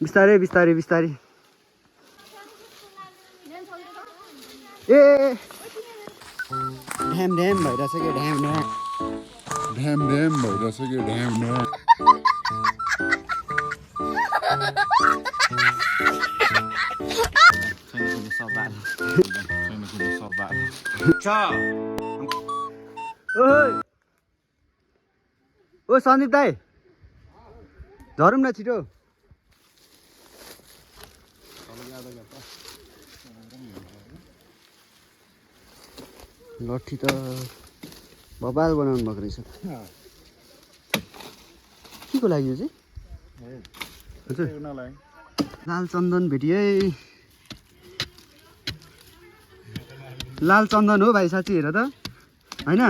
बिस्तारै बिस्तारै बिस्तारै ए ढ्याम ढ्याम भइरहेछ क्या ढ्याम ढ्याम ढ्याम ढ्याम भइरहेछ कि ढ्याम ढ्याम ओ सन्दीप दाई झरौँ न छिटो लट्ठी त बबाल बनाउनु भएको रहेछ के को लागि यो चाहिँ हजुर लाल चन्दन भेटियो है लाल चन्दन हो भाइ साँच्ची हेर त होइन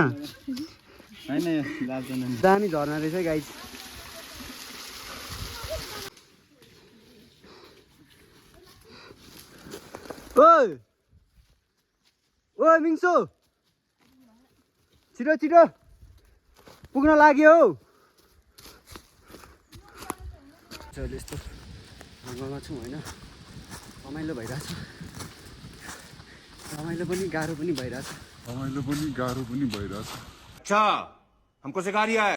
दामी झर्ना रहेछ है गाइस ओइ ओइ मिङ्सो छिटो छिटो पुग्न लाग्यो हौ अहिले यस्तो ढङ्गमा छौँ होइन रमाइलो भइरहेछ रमाइलो पनि गाह्रो पनि भइरहेछ अच्छा हमको सिखा रिया है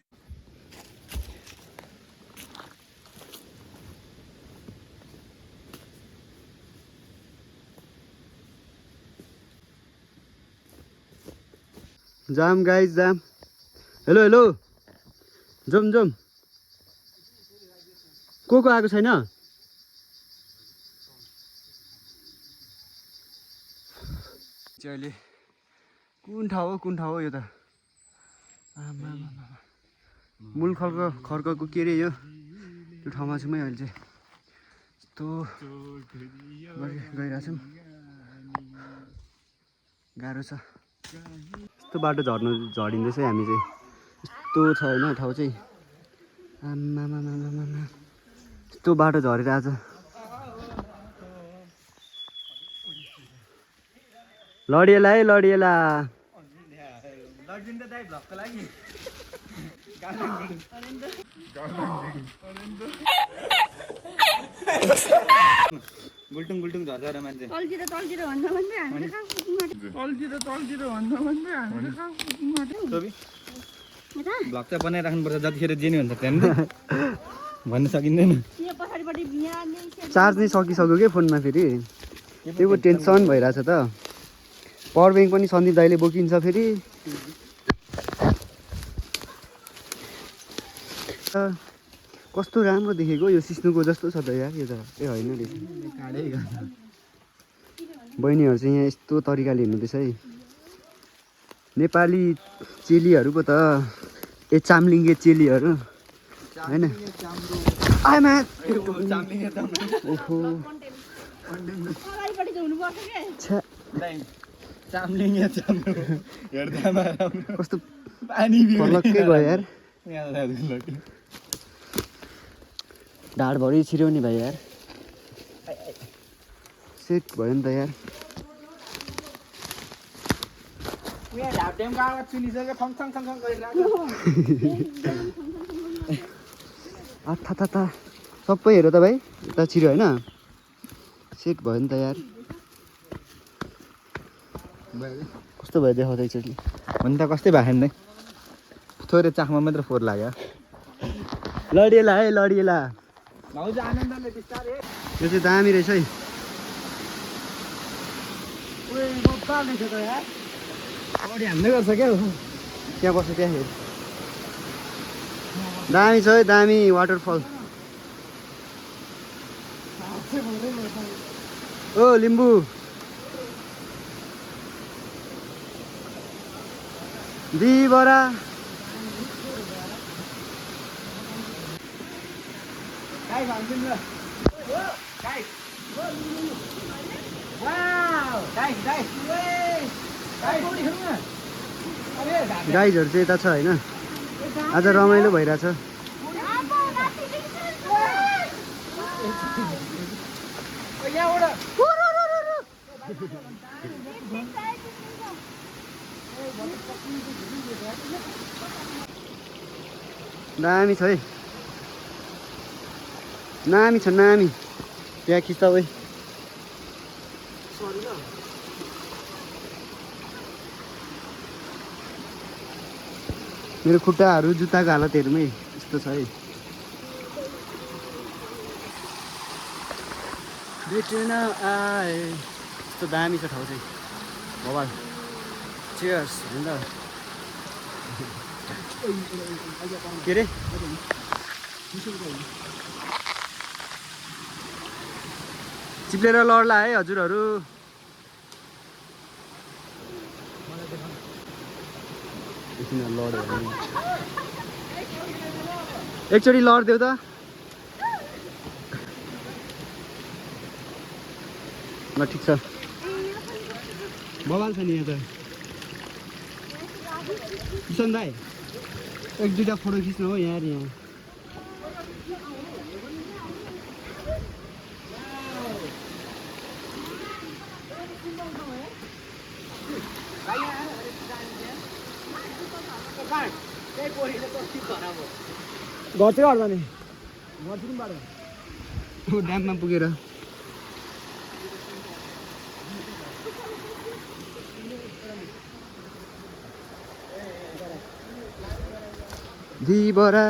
जाम गाइस जाम हेलो हेलो जाउँ जाउँ को आएको छैन अहिले कुन ठाउँ हो यो त मूल खर्कको के अरे यो त्यो ठाउँमा छौँ है अहिले चाहिँ यस्तो गइरहेछौँ गाह्रो छ यस्तो बाटो झरिँदैछ है हामी चाहिँ यस्तो छ होइन ठाउँ चाहिँ आमामामामा यस्तो बाटो झरेर आज लडिएला है लडिएला गुल्टुङ गुल्टुङ झर्छ र मान्छे तल्तिर भन्दा भन्दै हामीले कहाँ पुग्नु भ्लग चाहिँ बनाइराख्नुपर्छ जतिखेर जे नि हुन्छ त्यहाँनिर भन्न सकिँदैन पछाडिपट्टि चार्ज नै सकिसक्यो क्या फोनमा फेरि त्यो टेन्सन भइरहेछ त पावर ब्याङ्क पनि सन्दीप दाइले बोकिन्छ फेरि कस्तो राम्रो देखेको यो सिस्नुको जस्तो छ त यार यो त ए होइन रहेछ बहिनीहरू चाहिँ यहाँ यस्तो तरिकाले हिँड्नुहुँदैछ है नेपाली चेलीहरूको त ए चाम्लिङ्गे चेलीहरू होइन आमा ओहो कस्तो फलक्कै भयो यार ढाडभरि छिर्यो नि भाइ यार सेट भयो नि त यार आथा सबै हेर त भाइ यता छिर्यो होइन सेट भयो नि त यार कस्तो भयो देखाउँदा एकचोटि हुन त कस्तै भएको नि थोरै चाखमा मात्र फोहोर लाग्यो लडिएला है लडिएला भाउजू आनन्दले बिस्तारै यो चाहिँ दामी रहेछ है अगाडि हान्दै गर्छ क्या त्यहाँ बस्छ त्यहाँ हेर दामी छ है दामी वाटरफल ओ लिम्बू बरा गाइजहरू चाहिँ यता छ होइन आज रमाइलो भइरहेछ दामी छ है नामी छ नामी त्यहाँ खिच्दा ओइ मेरो खुट्टाहरू जुत्ताको हालतहरूमै यस्तो छ है भेटेन आए यस्तो दामी छ ठाउँ चाहिँ भवाल चियर्स होइन के अरे चिप्लेर लड्ला है हजुरहरू एकचोटि लड्देऊ त ल ठिक छ बवाल छ नि यहाँ त किसन दाई एक दुईवटा फोटो खिच्नु हो यहाँ यहाँ घर चाहिँ हट्दा नि ड्याममा पुगेर दिबरा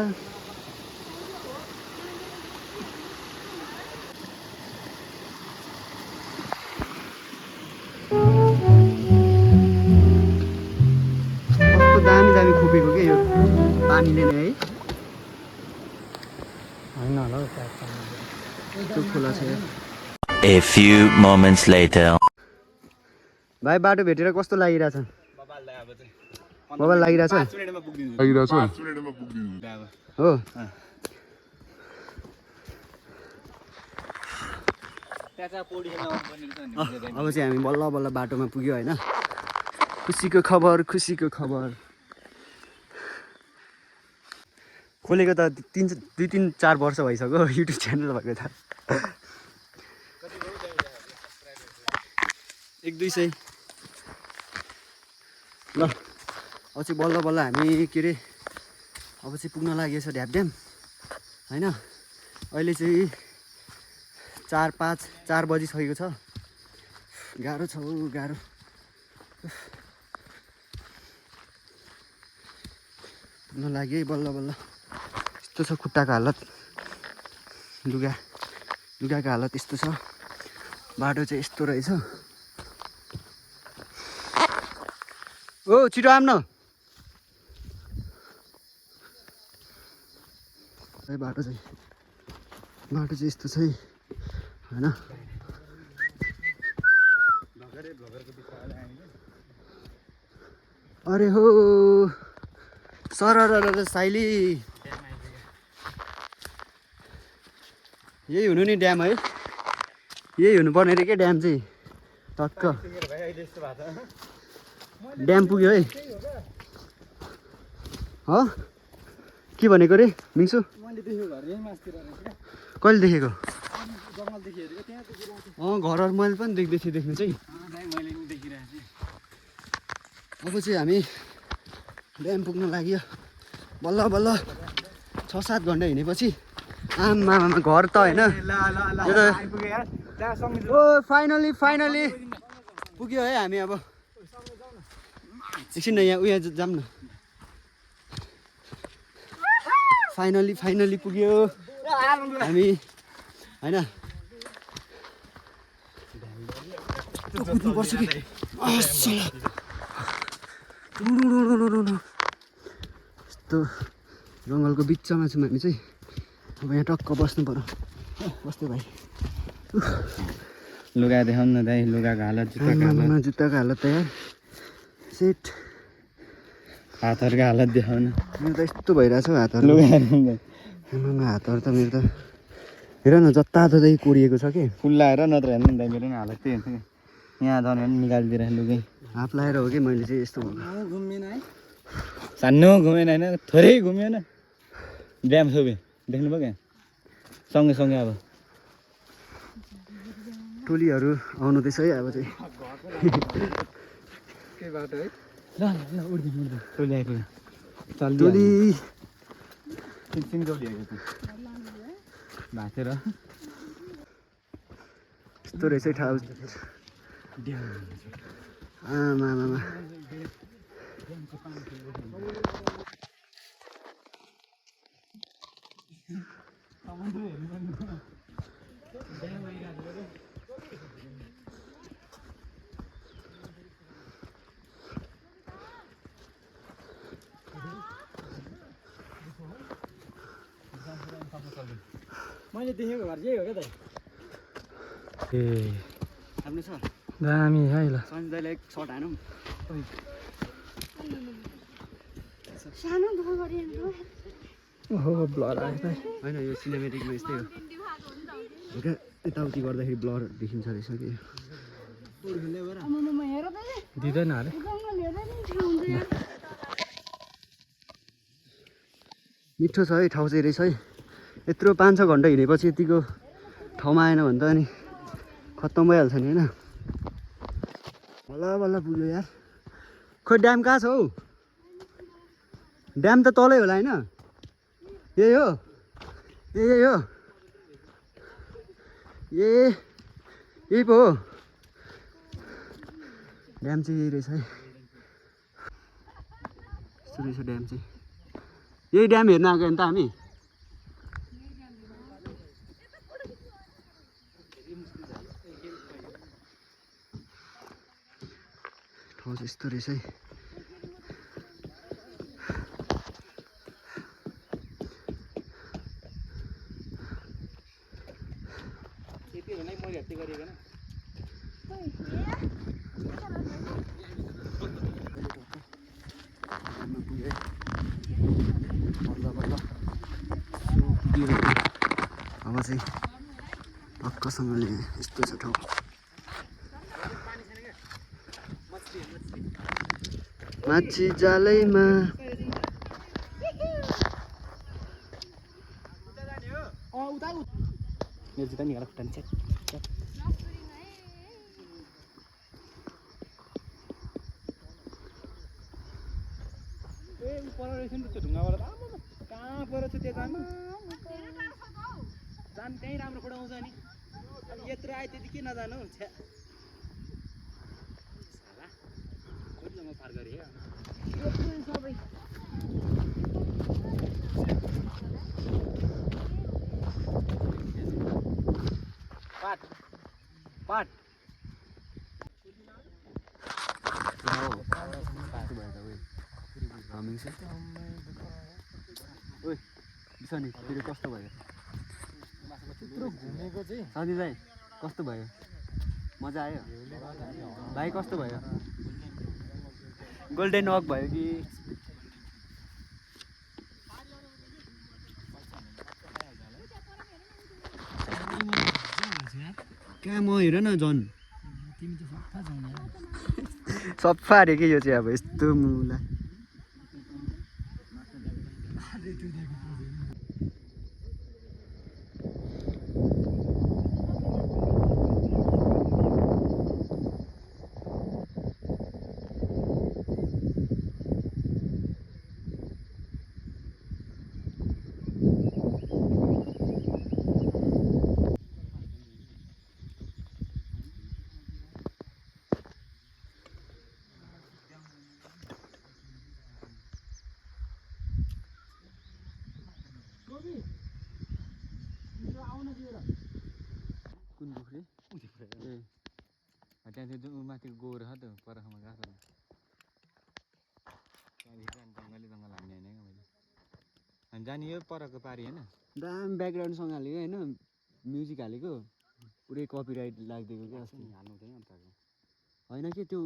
दामी दामी खोपेको के यो पानीले नै है हैन होला त्यो खोला छ A few moments later. भाइ बाटो भेटेर कस्तो लागिरहेछ बबाल लागिरहेछ लागिरहेछ हो अब चाहिँ हामी बल्ल बल्ल बाटोमा पुग्यो होइन खुसीको खबर खोलेको त 2-3-4 वर्ष भइसक्यो युट्युब च्यानल भएको छ 100-200 ल अब चाहिँ बल्ल बल्ल हामी के अरे अब चाहिँ पुग्न लागेछ ढ्यापड्याम होइन अहिले चाहिँ 4 बजिसकेको छ गाह्रो छ गाह्रो पुग्न लाग्यो है बल्ल बल्ल यस्तो छ खुट्टाको हालत लुगाको हालत यस्तो छ बाटो चाहिँ यस्तो रहेछ ओ छिटो आउन बाटो चाहिँ यस्तो छ है होइन अरे हो सरर साइली यही हुनु नि ड्याम है यही हुनुपर्ने रे के ड्याम चाहिँ टक्क ड्याम पुग्यो है हो के भनेको रे मिङ्सु कहिले देखेको घरहरू मैले पनि देख्दै थिएँ देख्नु चाहिँ अब चाहिँ हामी ड्याम पुग्न लाग्यो बल्ल बल्ल 6-7 घन्टा हिँडेपछि आमा घर त होइन ओ फाइनली पुग्यो है हामी अब एकछिन यहाँ उयो जाऊँ न फाइनली पुग्यो हामी होइन कुद्नुपर्छ कि यस्तो जङ्गलको बिचमा छौँ हामी चाहिँ अब यहाँ टक्क बस्नु पर्यो बस्दै भाइ लुगा देखाउन न दाइ लुगाको हालत जुत्ताको हालत त यार सेट हातहरूको हालत देखाउन मेरो त यस्तो भइरहेछ हौ हातहरू हातहरू त मेरो त हेर न जताततै कोरिएको छ कि फुल्लाएर नत्र हेर्नु नि दाइ मेरो नि हालत त्यही हुन्छ कि यहाँ झन् भने निकालिदिएर लुगै हाफ लाएर हो कि मैले चाहिँ यस्तो घुमेन है सानो घुमेन होइन थोरै घुम्यो न ड्याम सोबे देख्नुभयो क्या सँगै अब टोलीहरू आउनुहुँदैछ है अब चाहिँ के बाटो है ल उड्दिनु टोली आइपुग्यो टोली भाँचेर यस्तो रहेछ ठाउँ आमा मैले देखेको घर यही हो क्या त ए आफ्नो छ दामी है ल सन्जयलाई एक सर्ट हानौँ सानो दुःख गरेँ ओहो ब्लर आयो त होइन यो सिनेमेटिकमा यस्तै हो क्या यताउति गर्दाखेरि ब्लर देखिन्छ रहेछ कि हेर त दिँदैन अरे जङ्गल हेर्दै नि ठाउँ हुन्छ यार मिठो छ है ठाउँ चाहिँ रहेछ है यत्रो 5-6 घन्टा हिँडेपछि यतिको ठाउँमा आएन भने त अनि खत्तम भइहाल्छ नि होइन बल्ल बल्ल पुग्यो यार खोइ ड्याम कहाँ छ हौ ड्याम त तलै होला होइन यही हो यही हो यही पो हो ड्याम चाहिँ यही रहेछ है यस्तो रहेछ ड्याम चाहिँ यही ड्याम हेर्न आएको नि त हामी ठाउँ चाहिँ यस्तो रहेछ है अब चाहिँ पक्कासँगले यस्तो छ ठाउँ माछी जालैमा मेरो जुत्ता निकाल खुट्टा नि ए पर रहेछ नि त्यो ढुङ्गाबाट कहाँ पर छ त्यो जानु जान त्यहीँ राम्रो फोटो आउँछ नि अनि यत्रो आयो त्यति के नजानु छ्या खोज्न म पार गरेँ सबै पाट ओइ बिसनी फेरि कस्तो भयो त्यत्रो घुमेको चाहिँ साथी भाइ कस्तो भयो मजा आयो भाइ कस्तो भयो गोल्डेन वक भयो कि कहाँ म हेर न झन् सफा अरे कि यो चाहिँ अब यस्तो मुला कुन पोखरी ए त्यहाँ त्यो माथि गएर त परखामा गएको त्यहाँदेखि अनि जङ्गल हान्ने होइन मैले अनि जाने यो परको पारि होइन दाम ब्याकग्राउन्डसँग हालेको होइन म्युजिक हालेको पुरै कपिराइट लाग्दिएको क्या अस्ति हाल्नु हुँदैन अन्त होइन कि त्यो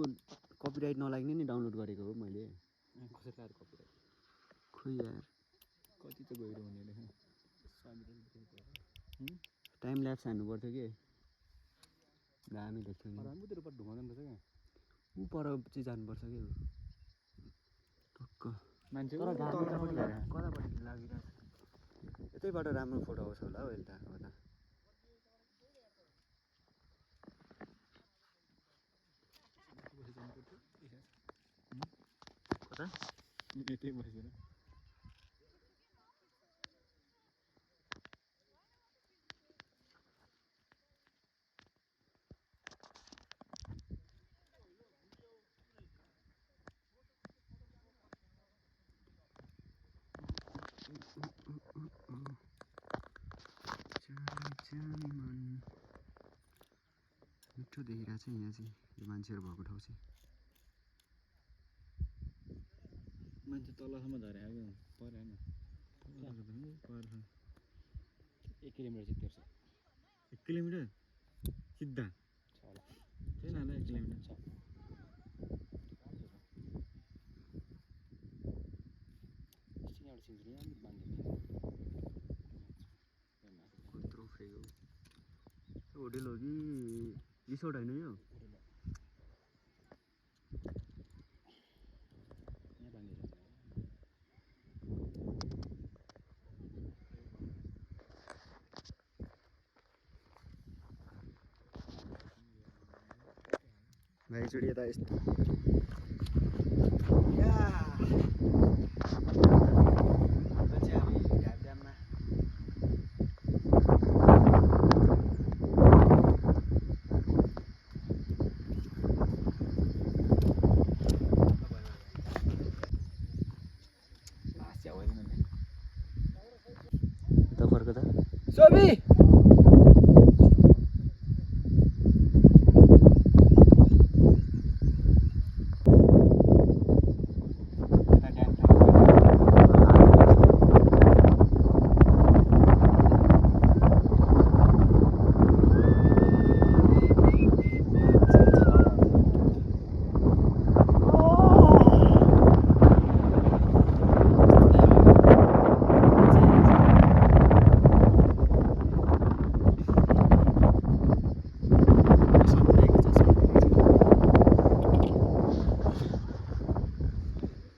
कपिराइट नलाग्ने नि डाउनलोड गरेको हो मैले कसरी लाएर कपिराइट खोइ यार कति त गहिरो हुने रहेछ टाइम ल्याप्स हान्नु पर्थ्यो कि दामी देख्थ्यो नि राम्रोतिर पर ढुङ्गा जानुपर्छ क्या ऊ पर चाहिँ जानुपर्छ कि टक्क मान्छे तर कतापट्टि लागिरहेको छ यतैबाट राम्रो फोटो आउँछ होला हौ अहिले त कता यतै बसेर मिठो देखिरहेको छ यहाँ चाहिँ यो मान्छेहरू भएको ठाउँ चाहिँ मान्छे तलसम्म झरे आयो परेन 1 किलोमिटर चाहिँ तेर्छ 1 किलोमिटर सिधा छैन होला 1 किलोमिटर छ कत्रो फ्रेगो होटेल हो कि रिसोर्ट होइन यो भाइचुडी यता यस्तो फर्क त सोबी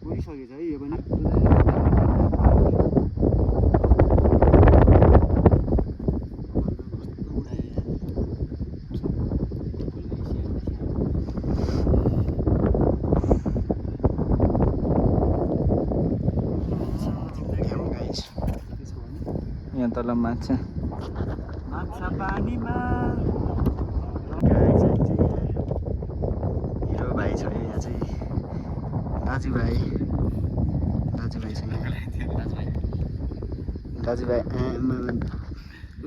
पुगिसकेछ है यो पनि यहाँ तल माछा माछा पानीमा हिरो भाइ छ यहाँ चाहिँ दाजुभाइ छ दाजुभाइ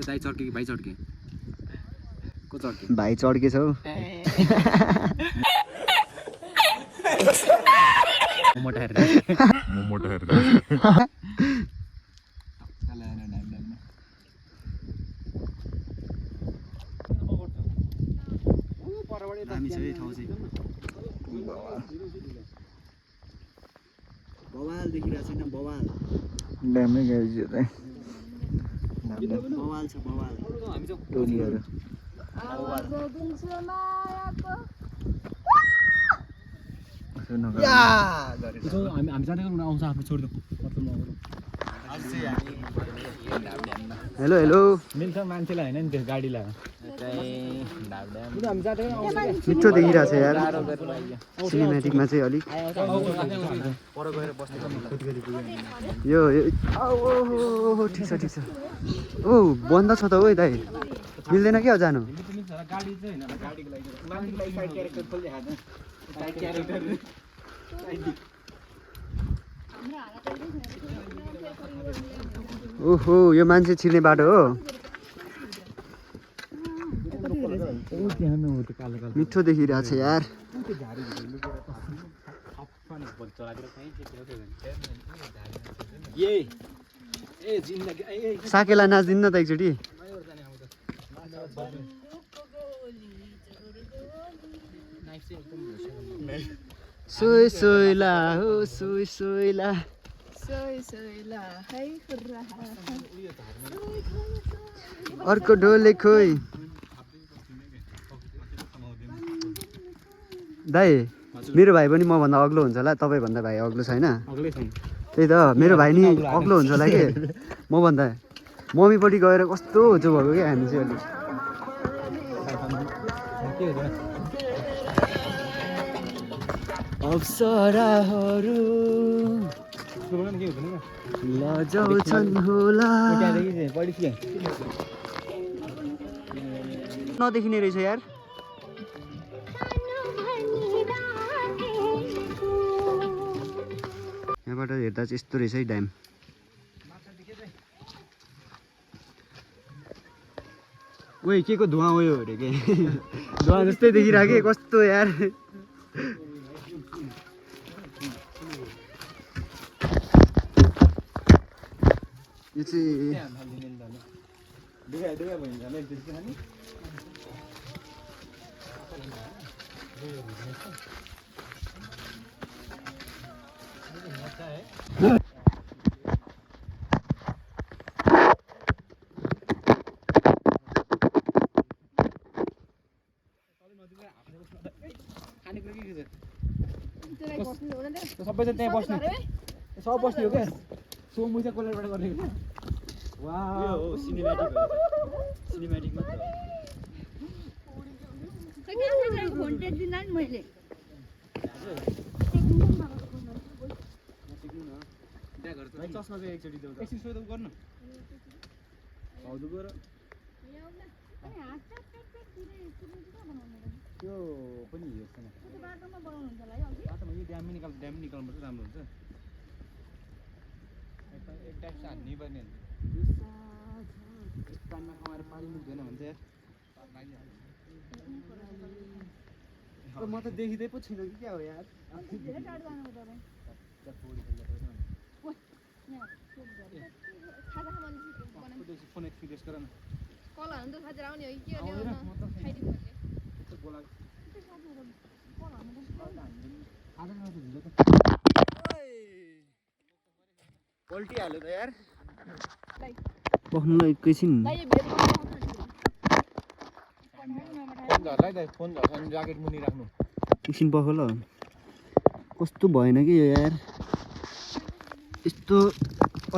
दाइ चड्के कि भाइ चड्के को चड्के भाइ चड्केछ हौ मोटाएर दामी छ है ठाउँ चाहिँ बवाल देखिरहेको छैन बवाल ड्यामै गाइज यो चाहिँ बवाल छ बवाल टोलीहरू हामी जाँदै आउँछ आफ्नो छोडिदिउँ हेलो हेलो मिल्छ मान्छेलाई होइन नि त्यो गाडीलाई मिठो देखिरहेको छ यार सिनेमेटिकमा चाहिँ अलिक यो ओहो ठिक छ ओ बन्द छ त ओ दाइ मिल्दैन क्या जानु ओहो यो मान्छे छिर्ने बाटो हो मिठो देखिरहेको छ यार साकेला नाच्दिनु न त एकचोटि सोई सोइला हो सोई सोइला अर्को ढोले खोइ दाइ मेरो भाइ पनि मभन्दा अग्लो हुन्छ होला तपाईँभन्दा भाइ अग्लो छैन त्यही त मेरो भाइ नि अग्लो हुन्छ होला कि मभन्दा मम्मीपट्टि गएर कस्तो होचो भएको क्या हामी चाहिँ अलिक अप्सराहरू लजाउँछन् होला नदेखिने रहेछ यार यहाँबाट हेर्दा चाहिँ यस्तो रहेछ है ड्याम ओइ के को धुवा हो यो अरे के धुवा जस्तै देखिराखे कस्तो यार यो चाहिँ सबैजना त्यहाँ बस्नु सब बस्ने हो क्या सो मुजा कोलेबाट गर्ने हो वाह हो सिनेमेटिक हो सिनेमेटिक मात्र फोन टेक्दिन नि मैले चस्मा चाहिँ एकचोटि देऊ एकछिन सोधौ गर्नु हौदु गएर त्यो पनि हेर्छ न बाटोमा बनाउनु हुन्छ होला है अघि बाटोमा यो ड्याम निकाल्नु चाहिँ राम्रो हुन्छ एक टाइप चाहिँ हान्नै पर्ने पानीमा खमाएर पानी मुक्दैन भन्छ यार म त देखिँदै पो छैन कि क्या हो यार धेरै टाढो जानु तपाईँ खाजा खानु फोन एक्सपिरियन्स गर न कल हाल्नु त साथी आउने हो कि के हो खाइदिनु बोला पल्टी हाल्यो त यार पख्नुलाई एकैछिन फोन झर्छ ज्याकेट मुनि राख्नु एकछिन पख ल कस्तो भएन कि यो यार यस्तो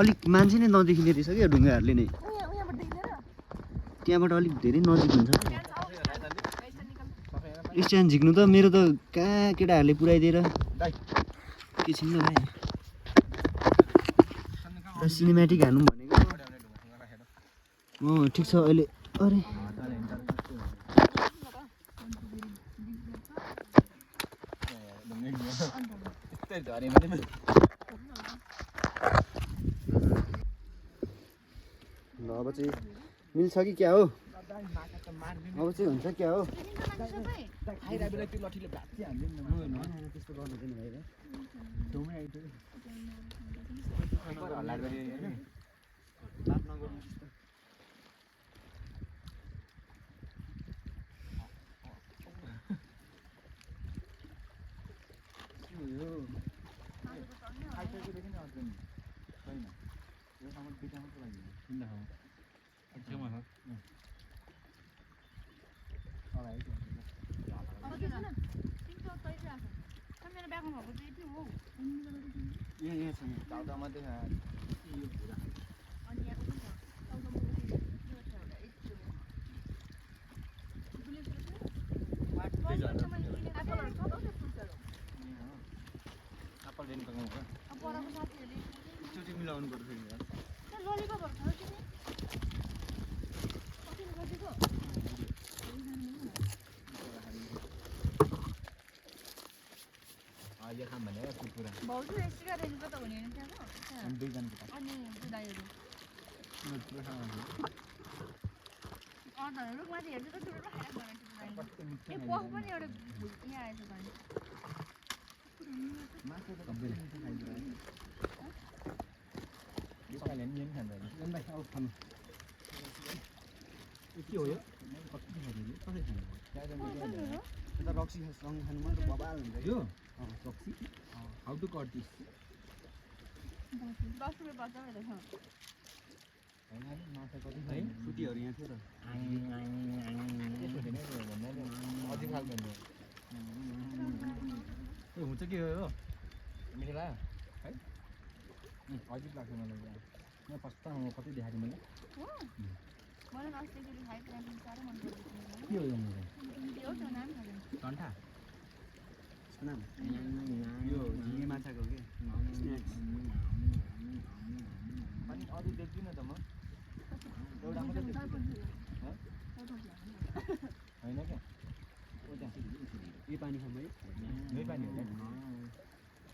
अलिक मान्छे नै नदेखिने रहेछ क्या ढुङ्गाहरूले नै त्यहाँबाट अलिक धेरै नजिक हुन्छ स्ट्यान्ड झिक्नु त मेरो त कहाँ केटाहरूले पुऱ्याइदिएर एकैछिन ल भाइ र सिनेमेटिक हान्नु भनेको ठिक छ अहिले अरे ल अब चाहिँ मिल्छ कि क्या हो अब चाहिँ हुन्छ क्या हो खाइरहेको बेला त्यो लठीले भाँच्ची हाल्दैन त्यस्तो गर्नु पनि भाइ डोमै आइदियो हल्ला गरे होइन बात नगर्नु खाइसकेदेखि नि अर्को छैन यो सामान पिठा मात्र लाग्यो किन छेउमा छ मेरो ब्यागमा भएको चाहिँ यति हो यहाँ छ यहाँ चाउचाउमा चाहिँ यो पुरा अनि यहाँ पनि छ एप्पल रेन पकाउनु हो पराको साथीहरूले एकचोटि मिलाउनु पर्छ फेरि ललिपपहरू खानु कि कतिले कतिको यो खाम भने कुरा भाउजू यस्तिका रेन्जको त हुने होइन त्यहाँको दुईजनाको अनि दाइहरू पुरा खाना रुखमा चाहिँ हेर्छु त ठुलो खाएर ए पफ पनि एउटा यहाँ आएछ भने मासु त कति मिठो खाइदियो यो पाइले नि खाँदैन भाइ आऊ खानु के हो यो कति खाइदियो कसरी खानु त रक्सीसँग खानु मात्र बबाल हुन्छ यो रक्सी हाउ टु कट दिस 10 रुपियाँ पर्छ मेरो माछा कति खाइ छुट्टीहरू यहाँ थियो त अझै खाल्दैन ए हुन्छ के हो मिठो लाग्यो है अजिब लाग्छ मलाई म फर्स्ट टाइम कति देखाएको मैले मलाई अस्तिचोटि खाएको त्यहाँदेखि साह्रो मन पऱ्यो के हो यो मेरो त्यो नाम खाँदैन घन्टा नाम यो झिँगे माछाको के स्न्याक्स अनि अरू देख्दिनँ त म एउटा मात्रै देख्छु होइन क्या ओ त्यहाँ यो पानी खाउँ है यही पानी हो क्या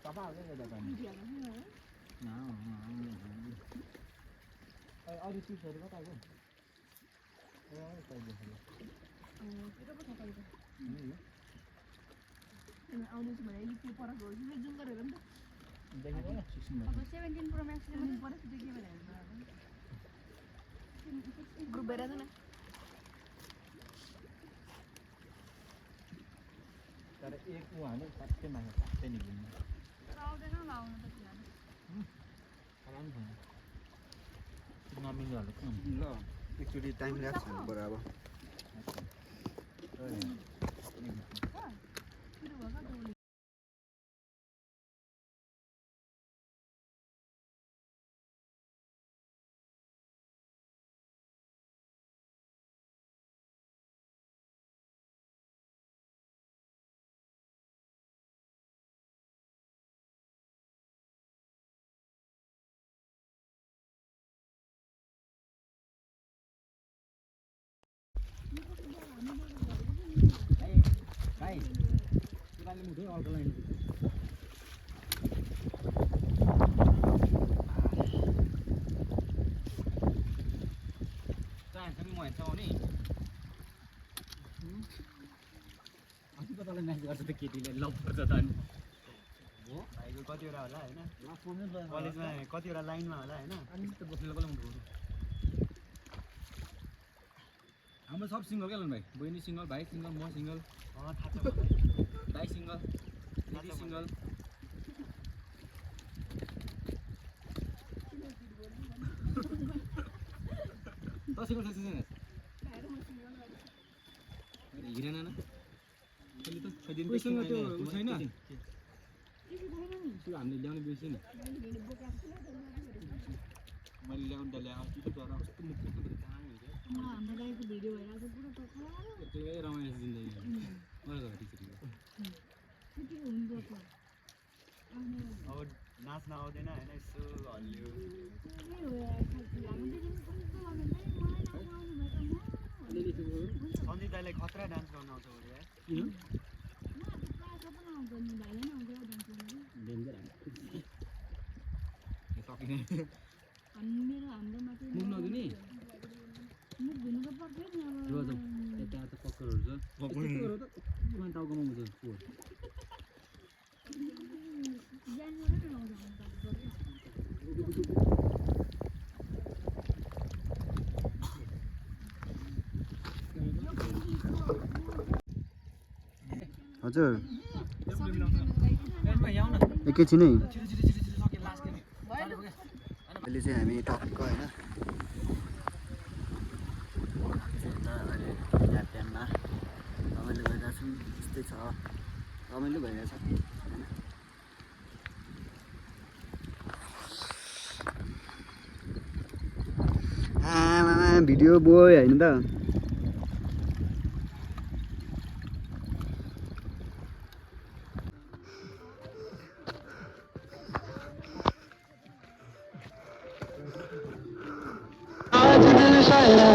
सफा हो क्या एउटा पानी अरू चिप्सहरू कताको आउँदैछु भने अलिक पर जुम गरेर नि त देखेको अब 17 प्रो म्याक्सले पनि पर देख्यो भने ग्रुप भएर न तर एक उ हाल्नु सबै मागे सबै निक्लिन्छ आउँदैन लाउनु त किन आराम छैन नमिल्ने हाल्नु कम ल एकचोटि टाइम ल्याप्स हान्नु पर्यो अब भाइ तिमीले मुठै अल्टो लाइन चाहन्छ नि म हेर्छ नि अस्ति त तँलाई म्याच गर्छ त केटीले लभ गर्छ त अनि हो भाइको कतिवटा होला होइन कलेजमा कतिवटा लाइनमा होला होइन अनि त बस्नु कसले मुठो हाम्रो सब सिङ्गल क्या भाइ बहिनी सिङ्गल भाइ सिङ्गल म सिङ्गल दाइ सिङ्गल दिदी सिङ्गल त सिङ्गल छ छैन हिँडेन न अहिले त छोइदिनु त्यो उ छैन त्यो हामीले ल्याउने बिर्स्यो नि मैले ल्याउनु त ल्याएको अस्ति त तर कस्तो मुख हाम्रो गाईको भिडियो भइरहेको पुरा टोक्रा त्यही रमाइलो जिन्दगी मलाई घर के हुन्छ अब नाच्न आउँदैन होइन यसो हल्लियो सन्जित दाइलाई खतरा डान्स गर्न आउँछ अरे यार हाम्रो मात्रै मुख नदिने मुख धुनु त पर्छ नि अब त्यहाँ त पक्करहरू छ पक्करहरू त टाउकोमा हुन्छ पोहोर हजुर यहाँ न एकैछिन है छिटो छिटो छिटो छिटो सके लास्ट गेम अहिले चाहिँ हामी टक्क होइन अहिले ट्यापमा रमाइलो भइरहेको छौँ त्यस्तै छ रमाइलो भइरहेछ होइन आमामा भिडियो बोय होइन त आज दिल शायरा